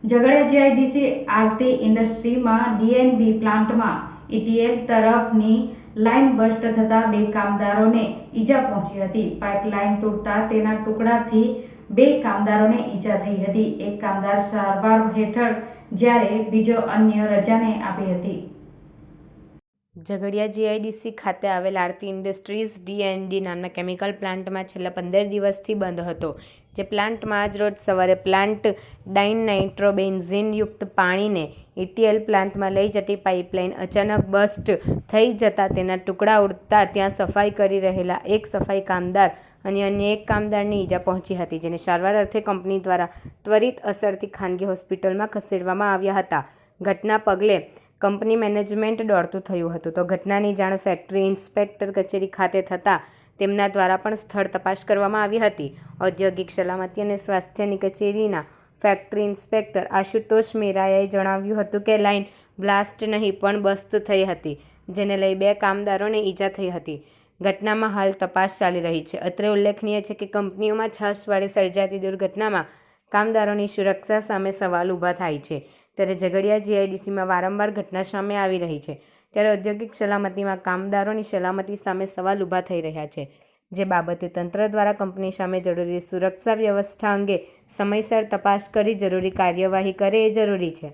Jhagadia GIDC આરતી ઇન્ડસ્ટ્રીમાં DNB પ્લાન્ટમાં ETL તરફની લાઇન બસ્ટ થતાં 2 કામદારોને ઈજા પહોંચી હતી। પાઇપલાઇન તૂટતા તેના ટુકડાથી 2 કામદારોને ઈજા થઈ હતી। એક કામદાર સારવાર હેઠળ જ્યારે બીજો અન્ય રજાને આપી હતી। ઝઘડિયા જીઆઈડીસી ખાતે આવેલ આરતી ઇન્ડસ્ટ્રીઝ ડી&ડી નામના કેમિકલ પ્લાન્ટમાં છેલ્લા 15 દિવસથી બંધ હતો। જે પ્લાન્ટમાં આજરોજ સવારે પ્લાન્ટ ડાઇનાઇટ્રોબેન્ઝીન યુક્ત પાણીને ઈટીએલ પ્લાન્ટમાં લઈ જતી પાઇપલાઇન અચાનક બસ્ટ થઈ જતાં તેના ટુકડા ઉડતા ત્યાં સફાઈ કરી રહેલા એક સફાઈ કામદાર અને અન્ય એક કામદારને ઈજા પહોંચી હતી, જેને સારવાર અર્થે કંપની દ્વારા ત્વરિત અસરથી ખાનગી હોસ્પિટલમાં ખસેડવામાં આવ્યા હતા। ઘટના પગલે કંપની મેનેજમેન્ટ દોડતું થયું હતું, તો ઘટનાની જાણ ફેક્ટરી ઇન્સ્પેક્ટર કચેરી ખાતે થતાં તેમના દ્વારા પણ સ્થળ તપાસ કરવામાં આવી હતી। ઔદ્યોગિક સલામતી અને સ્વાસ્થ્યની કચેરીના ફેક્ટરી ઇન્સ્પેક્ટર આશુતોષ મેરાએ જણાવ્યું હતું કે લાઇન બ્લાસ્ટ નહીં પણ બસ્ટ થઈ હતી, જેને લઈ 2 કામદારોને ઈજા થઈ હતી। ઘટનામાં હાલ તપાસ ચાલી રહી છે। અત્રે ઉલ્લેખનીય છે કે કંપનીઓમાં છાશવાડે સર્જાતી દુર્ઘટનામાં કામદારોની સુરક્ષા સામે સવાલ ઊભા થાય છે। ત્યારે ઝઘડિયા જીઆઈડીસીમાં વારંવાર ઘટના સામે આવી રહી છે, ત્યારે ઔદ્યોગિક સલામતીમાં કામદારોની સલામતી સામે સવાલ ઊભા થઈ રહ્યા છે, જે બાબતે તંત્ર દ્વારા કંપની સામે જરૂરી સુરક્ષા વ્યવસ્થા અંગે સમયસર તપાસ કરી જરૂરી કાર્યવાહી કરે એ જરૂરી છે।